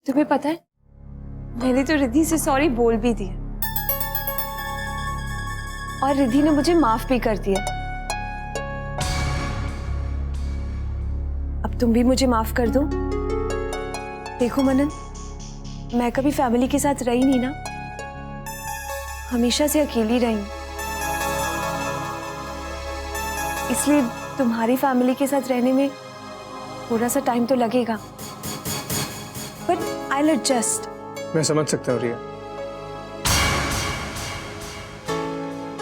तुम्हें पता है, मैंने तो रिद्धि से सॉरी बोल भी दिया और रिद्धि ने मुझे माफ भी कर दिया। अब तुम भी मुझे माफ कर दो। देखो मनन, मैं कभी फैमिली के साथ रही नहीं ना, हमेशा से अकेली रही हूं, इसलिए तुम्हारी फैमिली के साथ रहने में थोड़ा सा टाइम तो लगेगा, बट आई विल एडजस्ट। मैं समझ सकता हूँ Riya,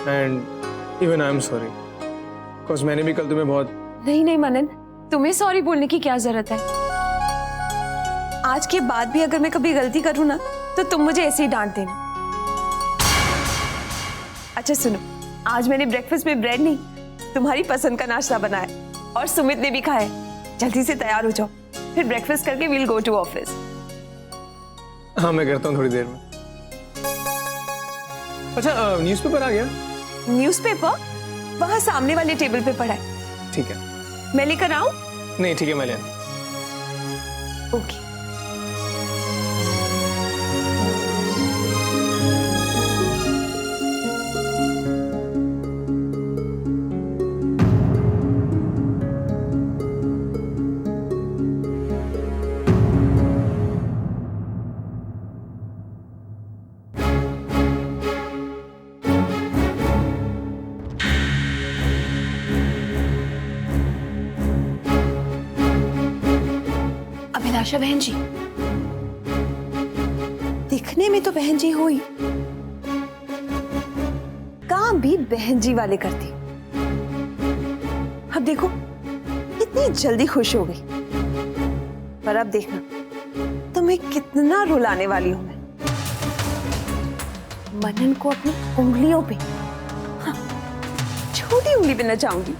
and even I am sorry, because मैंने भी कल तुम्हें बहुत। नहीं नहीं मनन, तुम्हें सॉरी बोलने की क्या जरूरत है। आज के बाद भी अगर मैं कभी गलती करूं ना, तो तुम मुझे ऐसे ही डांट देना। अच्छा सुनो, आज मैंने ब्रेकफास्ट में ब्रेड नहीं, तुम्हारी पसंद का नाश्ता बनाया और सुमित ने भी खाया। जल्दी से तैयार हो जाओ, फिर ब्रेकफास्ट करके वील गो टू ऑफिस। हाँ मैं करता हूँ थोड़ी देर में। अच्छा न्यूज़पेपर आ गया? न्यूज़पेपर वहां सामने वाले टेबल पे पड़ा है। ठीक है, मैं लेकर आऊं? नहीं ठीक है, मैं ले आता हूं। ओके। अभिलाषा बहन जी, दिखने में तो बहन जी हुई, काम भी बहन जी वाले करती। अब देखो इतनी जल्दी खुश हो गई, पर अब देखना तुम्हें कितना रुलाने वाली हूं मैं। मनन को अपनी उंगलियों पे, हाँ, छोटी उंगली पे नचाऊंगी।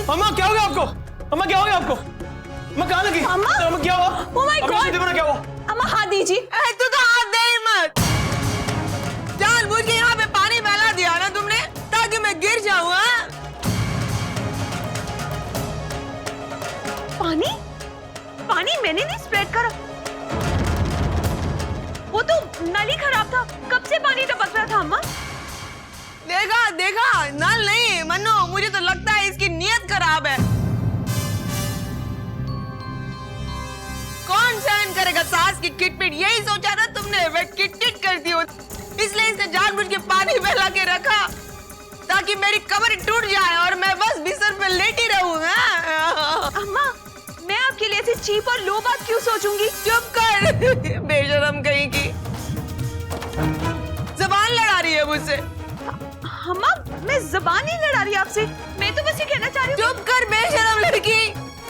अम्मा क्या हो गया आपको? अम्मा क्या हो गया आपको? अम्मा कहाँ लगी? अम्मा क्या हुआ? Oh my God! देखो क्या हुआ? अम्मा हाथ दीजिए। तू तो हाथ दे ही मत। जानबूझ के यहाँ पे पानी फैला दिया ना तुमने, ताकि मैं गिर जाऊँ। पानी? पानी मैंने नहीं स्प्रेड करा, वो तो नल ही खराब था, कब से पानी टपक रहा था। अम्मा देखा देखा, नल नहीं मन्नू, मुझे तो लगता है इसकी नीयत खराब है। कौन सहन करेगा सास की किटपिट? यही सोचा ना तुमने, वे किटकिट करती हो, इसलिए इसे जानबूझ के पानी फैला के रखा ताकि मेरी कमर टूट जाए और मैं बस बिस्तर पे लेटी रहूं। अम्मा, मैं आपके लिए ऐसी चीप और लो बात क्यों सोचूंगी? चुप कर बेशरम कहीं की, जबान लड़ा रही है मुझसे। अम्मा मैं जबान नहीं लड़ा रही आपसे, मैं तो बस ये कहना चाह रही हूँ। चुप कर बेशरम लड़की,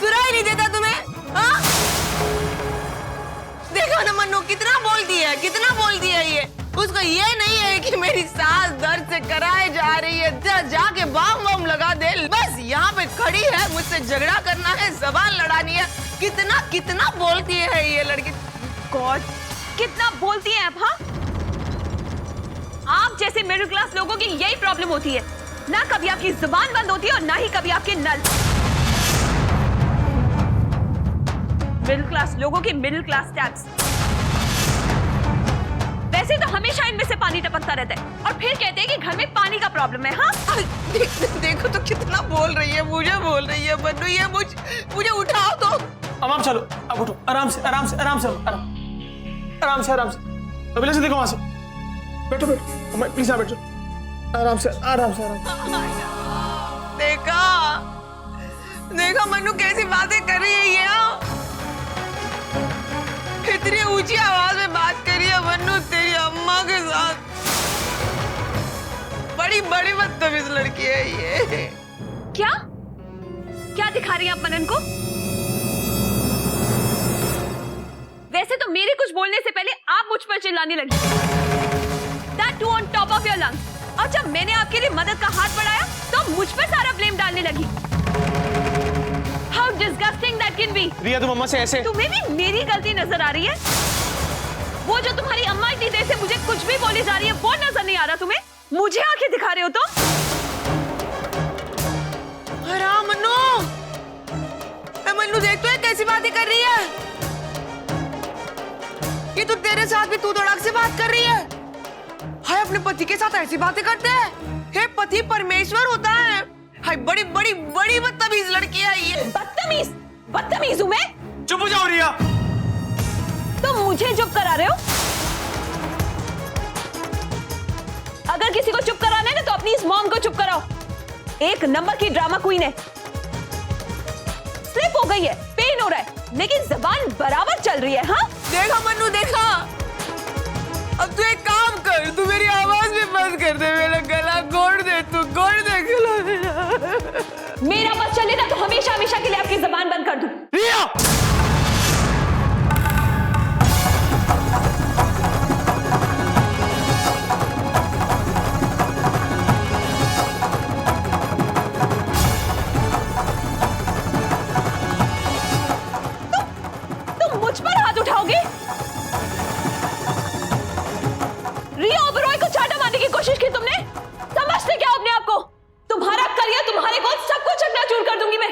सुनाई नहीं देता तुम्हें? हाँ? देखो ना मन्नू, कितना बोलती है, कितना बोलती है ये। उसको ये नहीं है कि मेरी सास दर्द से कराए जा रही है, जाके बम बम लगा दे। बस यहाँ पे खड़ी है, मुझसे झगड़ा करना है, जबान लड़ानी है। कितना कितना बोलती है ये लड़की। गॉड, कितना बोलती है आप। हाँ, आप जैसे मिडिल क्लास लोगों की यही प्रॉब्लम होती है, ना कभी आपकी जुबान बंद होती है और ना ही कभी आपके नल। मिडिल क्लास लोगों की मिडिल क्लास टैक्स। वैसे तो हमेशा इनमें से पानी टपकता रहता है और फिर कहते हैं कि घर में पानी का प्रॉब्लम है। हाँ देखो तो कितना बोल रही है, मुझे बोल रही है मन्नू, ये मुझे उठाओ तो। अब आप चलो, अब उठो, आराम से आराम से आराम से आराम से आराम से। अभिलाषा देखो वहां से, बैठो बैठो, अम्मा प्लीज बैठो, आराम से आराम से आराम। देखा देखा मन्नू कैसी बातें कर रही है ये। इतनी ऊंची आवाज में बात कर रही है मन्नू तेरी अम्मा के साथ। बड़ी बड़ी बदतमीज लड़की है ये। क्या क्या दिखा रही हैं आप मनन को? वैसे तो मेरे कुछ बोलने से पहले आप मुझ पर चिल्लाने लगी, That too on top of your lungs। और जब मैंने आपके लिए मदद का हाथ बढ़ाया तो मुझ पर सारा ब्लेम डालने लगी। How disgusting that can be. रिया तुम अम्मा से ऐसे? तुम्हें भी मेरी गलती नजर आ रही है? वो जो तुम्हारी अम्मा इतनी देर से मुझे कुछ भी बोली जा रही है वो नजर नहीं आ रहा तुम्हें? मुझे आंखें दिखा रहे हो तुम? हराम मन्नू, मन्नू देख तो है कैसी बातें कर रही है। ये तो तेरे साथ भी तू तड़ाक से बात कर रही है। हाय अपने पति के साथ ऐसी बातें करते हैं? हे पति परमेश्वर होता है। हाय बड़ी बड़ी बड़ी बदतमीज लड़की है ये। बदतमीज? बदतमीज हूं मैं? चुप हो जाओ रिया। तुम मुझे चुप करा रहे हो? अगर किसी को चुप कराना है ना तो अपनी इस मॉम को चुप कराओ। एक नंबर की ड्रामा क्वीन है। स्लिप हो गई है, पेन हो रहा है, लेकिन जबान बराबर चल रही है। हाँ देखा मन्नू देखा। अब तू एक काम कर, तू मेरी आवाज भी बंद कर दे, मेरा गला घोट दे, तू घोट दे गला मेरा। मेरा बस चले ना तो हमेशा हमेशा के लिए आपकी जबान बंद कर दूं। रिया तुम मुझ पर हाथ उठाओगे? रिया ओबरॉय को चाटा मारने की कोशिश की तुमने? समझते क्या हो अपने आप को? तुम्हारा करियर, तुम्हारे गोद सब कुछ चकनाचूर कर दूंगी मैं।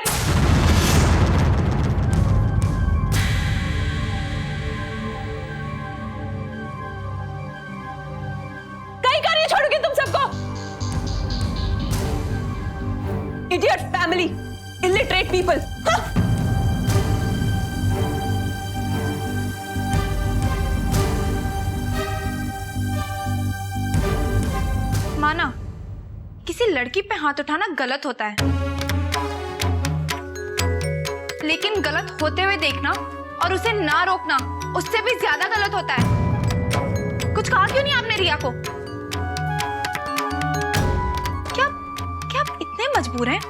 कहीं करिए छोड़ूंगी तुम सबको। Idiot family, illiterate people. माना किसी लड़की पे हाथ उठाना गलत होता है, लेकिन गलत होते हुए देखना और उसे ना रोकना उससे भी ज्यादा गलत होता है। कुछ कहा क्यों नहीं आपने रिया को? क्या क्या आप इतने मजबूर हैं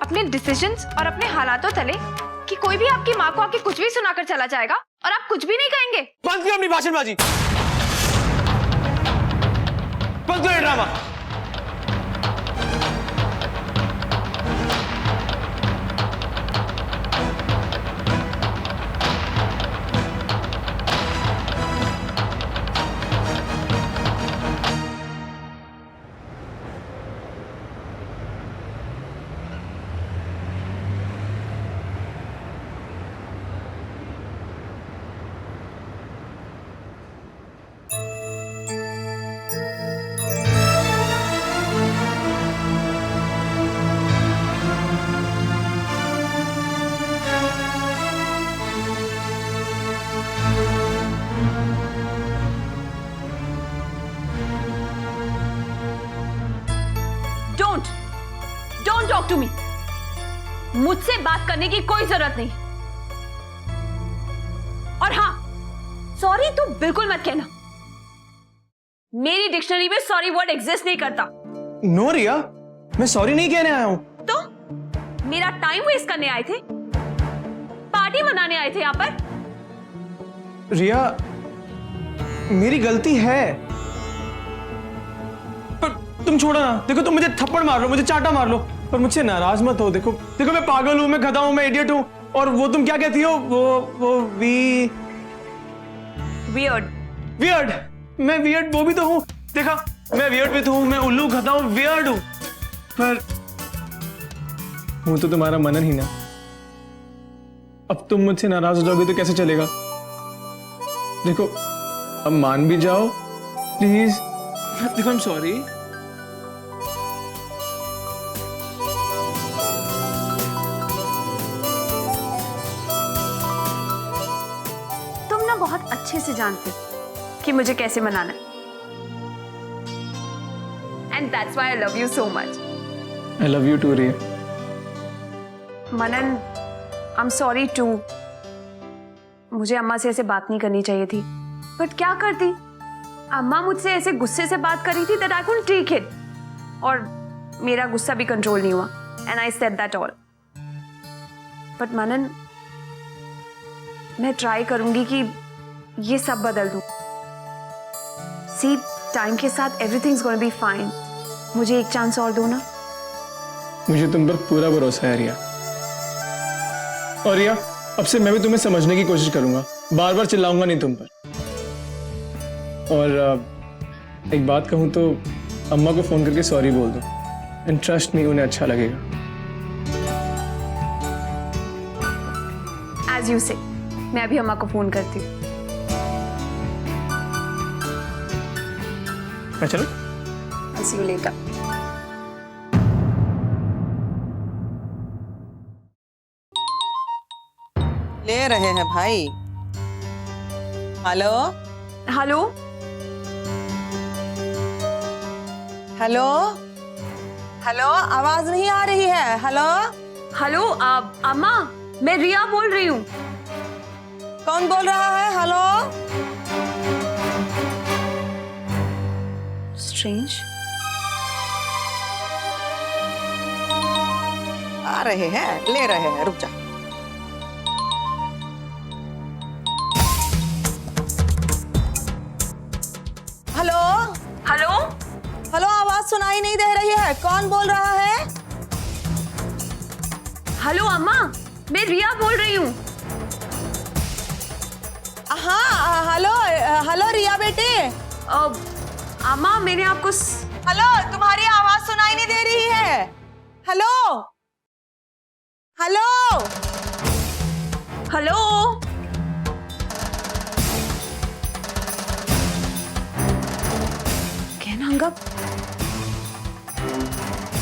अपने डिसीजंस और अपने हालातों तले कि कोई भी आपकी माँ को आके कुछ भी सुनाकर चला जाएगा और आप कुछ भी नहीं कहेंगे? बंद करो अपनी भाषणबाजी, बंद करो drama. Don't talk to me. मुझसे बात करने की कोई जरूरत नहीं। और हाँ, सॉरी तो बिल्कुल मत कहना। मेरी डिक्शनरी में सॉरी वर्ड एग्जिस्ट नहीं करता। नो रिया, मैं सॉरी नहीं कहने आया हूं। तो मेरा टाइम वेस्ट करने आए थे? पार्टी मनाने आए थे यहाँ पर? रिया, मेरी गलती है, पर तुम छोड़ो ना। देखो तुम मुझे थप्पड़ मार लो, मुझे चाटा मार लो, पर मुझसे नाराज मत हो। देखो देखो, मैं पागल हूं, मैं गधा हूं, मैं इडियट हूं। और वो तुम क्या कहती हो? वो वियर्ड। वियर्ड? मैं वियर्ड वो भी तो हूं। देखा, मैं वियर्ड भी तो हूं, मैं उल्लू, गधा हूं, वियर्ड हूं, पर हूं तो तुम्हारा मनन ही ना। अब तुम मुझसे नाराज हो जाओगे तो कैसे चलेगा? देखो, अब मान भी जाओ प्लीज। देखो, आई एम सॉरी। तुम ना बहुत अच्छे से जानते हो कि मुझे कैसे मनाना है। And that's why I love you so much. I love you too, Riya. Manan, I'm sorry too. मुझे अम्मा से ऐसे बात नहीं करनी चाहिए थी, बट क्या करती? अम्मा मुझसे ऐसे गुस्से से बात कर रही थी that I couldn't take it. और मेरा गुस्सा भी कंट्रोल नहीं हुआ, and I said that all. But Manan, मैं ट्राई करूंगी कि ये सब बदल दूं। See, टाइम के साथ everything's gonna be fine. मुझे एक चांस और दो ना। मुझे तुम पर पूरा भरोसा है रिया। और रिया, अब से मैं भी तुम्हें समझने की कोशिश करूंगा, बार बार चिल्लाऊंगा नहीं तुम पर। और एक बात कहूं तो अम्मा को फोन करके सॉरी बोल दो, एंड ट्रस्ट मी, उन्हें अच्छा लगेगा। एज यू से, मैं अभी अम्मा को फोन करती हूँ। मैं चलूं? I'll see you later. ले रहे हैं भाई। हेलो हेलो हेलो हेलो, आवाज नहीं आ रही है। हेलो हेलो अम्मा, मैं रिया बोल रही हूँ। कौन बोल रहा है? Hello, strange. आ रहे हैं, ले रहे हैं, रुक जा। हेलो हेलो हेलो, आवाज सुनाई नहीं दे रही है। कौन बोल रहा है? हेलो अम्मा, मैं रिया बोल रही हूँ। हाँ हेलो हेलो रिया बेटे। अम्मा, मैंने आपको हेलो, तुम्हारी आवाज सुनाई नहीं दे रही है। हेलो हेलो हेलो कहना हंगा।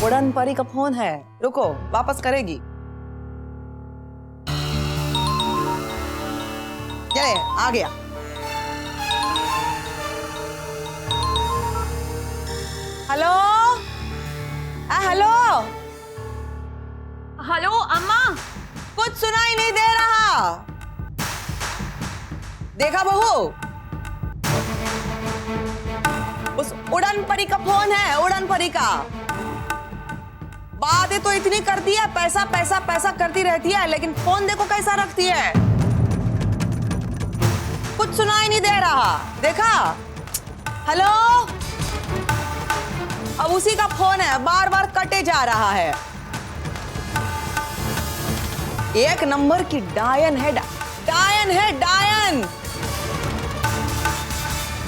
उड़न परी का फोन है, रुको, वापस करेगी। चले, आ गया। हेलो हेलो हेलो अम्मा, कुछ सुनाई नहीं दे रहा। देखा बहू, उस उड़न परी का फोन है, उड़न परी का। बातें तो इतनी करती है, पैसा पैसा पैसा करती रहती है, लेकिन फोन देखो कैसा रखती है। कुछ सुनाई नहीं दे रहा, देखा? हेलो, अब उसी का फोन है, बार बार कटे जा रहा है। एक नंबर की डायन है, डायन है, डायन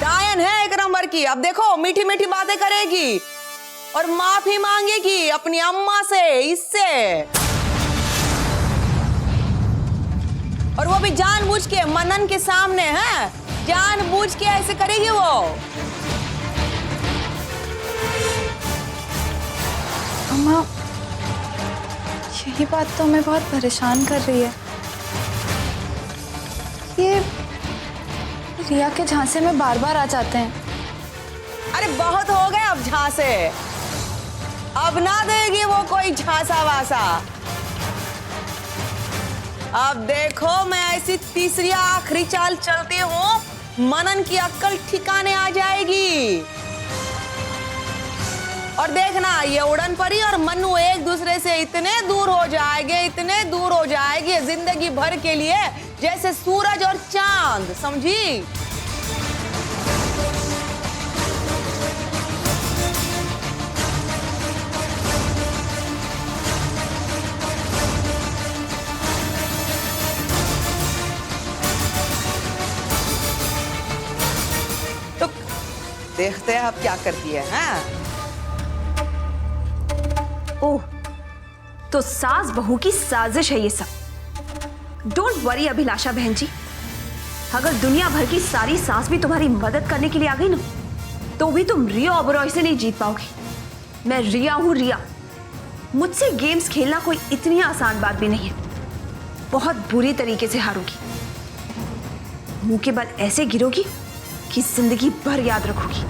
डायन है एक नंबर की। अब देखो, मीठी मीठी बातें करेगी और माफी मांगेगी अपनी अम्मा से, इससे, और वो भी जानबूझ के, मनन के सामने है, जानबूझ के ऐसे करेगी वो। अम्मा, यही बात तो हमें बहुत परेशान कर रही है। ये रिया के झांसे में बार बार आ जाते हैं। अरे बहुत हो गए अब झांसे, अब ना देगी वो कोई झांसा वासा। अब देखो, मैं ऐसी तीसरी आखिरी चाल चलती हूँ, मनन की अक्ल ठिकाने आ जाएगी। और देखना, ये उड़न परी और मन्नू एक दूसरे से इतने दूर हो जाएंगे, इतने दूर हो जाएंगे जिंदगी भर के लिए, जैसे सूरज और चांद, समझी? तो देखते हैं अब क्या करती है। हाँ, ओह, तो सास बहू की साजिश है ये सब। डोंट वरी अभिलाषा बहन जी, अगर दुनिया भर की सारी सास भी तुम्हारी मदद करने के लिए आ गई ना, तो भी तुम रिया ओबरॉय से नहीं जीत पाओगी। मैं रिया हूं, रिया। मुझसे गेम्स खेलना कोई इतनी आसान बात भी नहीं है। बहुत बुरी तरीके से हारोगी, मुंह के बल ऐसे गिरोगी कि जिंदगी भर याद रखोगी।